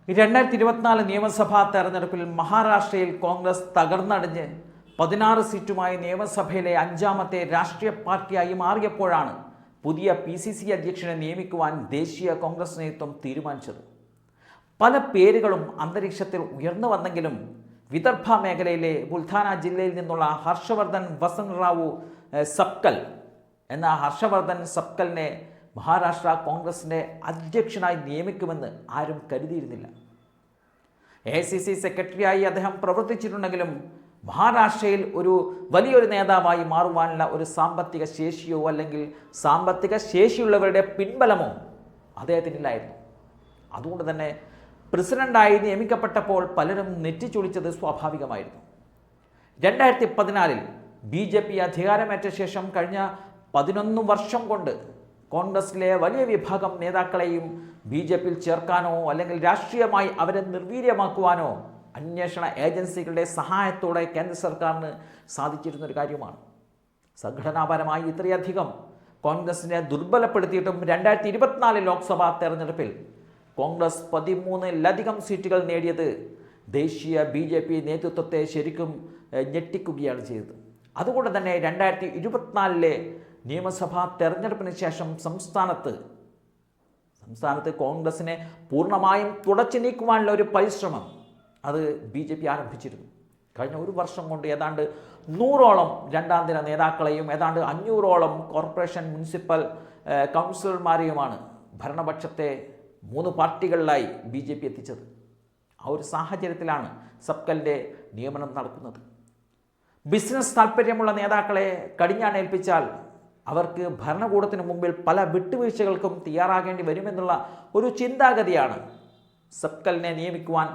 2024 നിയമസഭാ തെരഞ്ഞെടുപ്പിൽ മഹാരാഷ്ട്രയിൽ കോൺഗ്രസ് തകർന്നടിഞ്ഞ് 16 സീറ്റുമായി നിയമസഭയിലെ അഞ്ചാമത്തെ രാഷ്ട്രീയ പാർട്ടിയായി മാറിയപ്പോഴാണ് പുതിയ PCC അധ്യക്ഷനെ നിയമിക്കുവാൻ ദേശീയ കോൺഗ്രസ് നേതൃത്വം തീരുമാനിച്ചത്. പല പേരുകളും അന്തരീക്ഷത്തിൽ ഉയർന്നു വന്നെങ്കിലും വിദർഭ മേഖലയിലെ ബുൽധാന ജില്ലയിൽ നിന്നുള്ള ഹർഷവർദ്ധൻ വസന്ത് റാവു സപ്കൽ എന്ന ഹർഷവർദ്ധൻ സപ്കലിനെ മഹാരാഷ്ട്ര കോൺഗ്രസിൻ്റെ അധ്യക്ഷനായി നിയമിക്കുമെന്ന് ആരും കരുതിയിരുന്നില്ല. AICC സെക്രട്ടറിയായി അദ്ദേഹം പ്രവർത്തിച്ചിട്ടുണ്ടെങ്കിലും മഹാരാഷ്ട്രയിൽ വലിയൊരു നേതാവായി മാറുവാനുള്ള ഒരു സാമ്പത്തിക ശേഷിയോ അല്ലെങ്കിൽ സാമ്പത്തിക ശേഷിയുള്ളവരുടെ പിൻബലമോ അദ്ദേഹത്തിനില്ലായിരുന്നു. അതുകൊണ്ട് തന്നെ പ്രസിഡന്റായി നിയമിക്കപ്പെട്ടപ്പോൾ പലരും നെറ്റിച്ചൊളിച്ചത് സ്വാഭാവികമായിരുന്നു. 2014 BJP അധികാരമേറ്റ ശേഷം കഴിഞ്ഞ 11 വർഷം കൊണ്ട് കോൺഗ്രസിലെ വലിയ വിഭാഗം നേതാക്കളെയും BJPയിൽ ചേർക്കാനോ അല്ലെങ്കിൽ രാഷ്ട്രീയമായി അവരെ നിർവീര്യമാക്കുവാനോ അന്വേഷണ ഏജൻസികളുടെ സഹായത്തോടെ കേന്ദ്ര സർക്കാരിന് സാധിച്ചിരുന്നൊരു കാര്യമാണ്. സംഘടനാപരമായി ഇത്രയധികം കോൺഗ്രസിനെ ദുർബലപ്പെടുത്തിയിട്ടും 2024 ലോക്സഭാ തെരഞ്ഞെടുപ്പിൽ കോൺഗ്രസ് 13-ലധികം സീറ്റുകൾ നേടിയത് ദേശീയ BJP നേതൃത്വത്തെ ശരിക്കും ഞെട്ടിക്കുകയാണ് ചെയ്തത്. അതുകൊണ്ട് തന്നെ 2024 നിയമസഭാ തെരഞ്ഞെടുപ്പിന് ശേഷം സംസ്ഥാനത്ത് കോൺഗ്രസിനെ പൂർണ്ണമായും തുടച്ചു നീക്കുവാനുള്ള ഒരു പരിശ്രമം അത് BJP ആരംഭിച്ചിരുന്നു. കഴിഞ്ഞ ഒരു വർഷം കൊണ്ട് ഏതാണ്ട് 100ഓളം രണ്ടാം ദിന നേതാക്കളെയും ഏതാണ്ട് 500ഓളം കോർപ്പറേഷൻ മുനിസിപ്പൽ കൗൺസിലർമാരെയുമാണ് ഭരണപക്ഷത്തെ 3 പാർട്ടികളിലായി BJP എത്തിച്ചത്. ആ ഒരു സാഹചര്യത്തിലാണ് സപ്കലിൻ്റെ നിയമനം നടക്കുന്നത്. ബിസിനസ് താൽപ്പര്യമുള്ള നേതാക്കളെ കടിഞ്ഞാണേൽപ്പിച്ചാൽ അവർക്ക് ഭരണകൂടത്തിന് മുമ്പിൽ പല വിട്ടുവീഴ്ചകൾക്കും തയ്യാറാകേണ്ടി വരുമെന്നുള്ള ഒരു ചിന്താഗതിയാണ് സപ്കലിനെ നിയമിക്കുവാൻ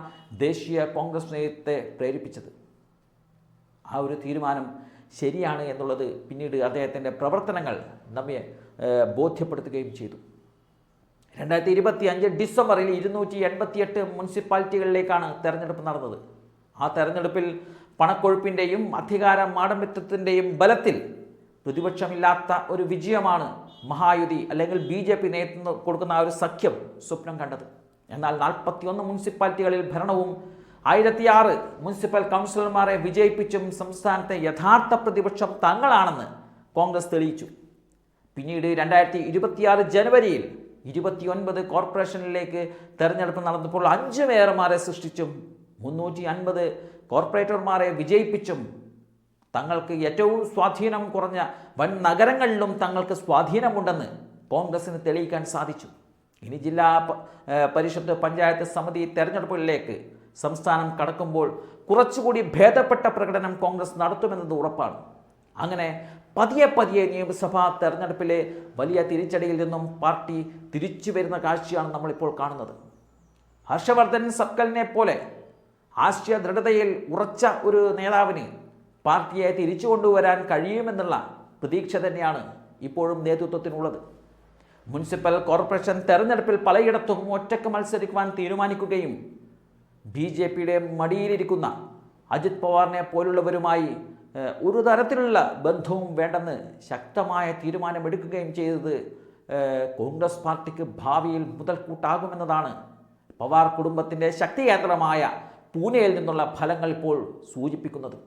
ദേശീയ കോൺഗ്രസ് നേതൃത്വത്തെ പ്രേരിപ്പിച്ചത്. ആ ഒരു തീരുമാനം ശരിയാണ് എന്നുള്ളത് പിന്നീട് അദ്ദേഹത്തിൻ്റെ പ്രവർത്തനങ്ങൾ നമ്മെ ബോധ്യപ്പെടുത്തുകയും ചെയ്തു. 2025 ഡിസംബറിൽ 288 മുനിസിപ്പാലിറ്റികളിലേക്കാണ് തെരഞ്ഞെടുപ്പ് നടന്നത്. ആ തെരഞ്ഞെടുപ്പിൽ പണക്കൊഴുപ്പിൻ്റെയും അധികാര മാടമ്പിത്വത്തിൻ്റെയും ബലത്തിൽ പ്രതിപക്ഷമില്ലാത്ത ഒരു വിജയമാണ് മഹായുതി അല്ലെങ്കിൽ BJP നേതൃത്വം കൊടുക്കുന്ന ആ ഒരു സഖ്യം സ്വപ്നം കണ്ടത്. എന്നാൽ 41 മുനിസിപ്പാലിറ്റികളിൽ ഭരണവും 1006 മുനിസിപ്പൽ കൗൺസിലർമാരെ വിജയിപ്പിച്ചും സംസ്ഥാനത്തെ യഥാർത്ഥ പ്രതിപക്ഷം തങ്ങളാണെന്ന് കോൺഗ്രസ് തെളിയിച്ചു. പിന്നീട് 2026 ജനുവരിയിൽ 29 കോർപ്പറേഷനിലേക്ക് തെരഞ്ഞെടുപ്പ് നടന്നപ്പോൾ 5 മേയർമാരെ സൃഷ്ടിച്ചും 350 കോർപ്പറേറ്റർമാരെ വിജയിപ്പിച്ചും തങ്ങൾക്ക് ഏറ്റവും സ്വാധീനം കുറഞ്ഞ വൻ നഗരങ്ങളിലും തങ്ങൾക്ക് സ്വാധീനമുണ്ടെന്ന് കോൺഗ്രസിന് തെളിയിക്കാൻ സാധിച്ചു. ഇനി ജില്ലാ പരിഷത്ത് പഞ്ചായത്ത് സമിതി തെരഞ്ഞെടുപ്പുകളിലേക്ക് സംസ്ഥാനം കടക്കുമ്പോൾ കുറച്ചുകൂടി ഭേദപ്പെട്ട പ്രകടനം കോൺഗ്രസ് നടത്തുമെന്നത് ഉറപ്പാണ്. അങ്ങനെ പതിയെ നിയമസഭാ തെരഞ്ഞെടുപ്പിലെ വലിയ തിരിച്ചടിയിൽ നിന്നും പാർട്ടി തിരിച്ചു വരുന്ന കാഴ്ചയാണ് നമ്മളിപ്പോൾ കാണുന്നത്. ഹർഷവർദ്ധൻ സപ്കലിനെ പോലെ ആശയ ദൃഢതയിൽ ഉറച്ച ഒരു നേതാവിന് പാർട്ടിയെ തിരിച്ചു കൊണ്ടുവരാൻ കഴിയുമെന്നുള്ള പ്രതീക്ഷ തന്നെയാണ് ഇപ്പോഴും നേതൃത്വത്തിനുള്ളത്. മുനിസിപ്പൽ കോർപ്പറേഷൻ തെരഞ്ഞെടുപ്പിൽ പലയിടത്തും ഒറ്റയ്ക്ക് മത്സരിക്കുവാൻ തീരുമാനിക്കുകയും BJPയുടെ മടിയിലിരിക്കുന്ന അജിത് പവാറിനെ പോലുള്ളവരുമായി ഒരു തരത്തിലുള്ള ബന്ധവും വേണ്ടെന്ന് ശക്തമായ തീരുമാനമെടുക്കുകയും ചെയ്തത് കോൺഗ്രസ് പാർട്ടിക്ക് ഭാവിയിൽ മുതൽക്കൂട്ടാകുമെന്നതാണ് പവാർ കുടുംബത്തിൻ്റെ ശക്തി കേന്ദ്രമായ പൂനെയിൽ നിന്നുള്ള ഫലങ്ങൾ ഇപ്പോൾ സൂചിപ്പിക്കുന്നത്.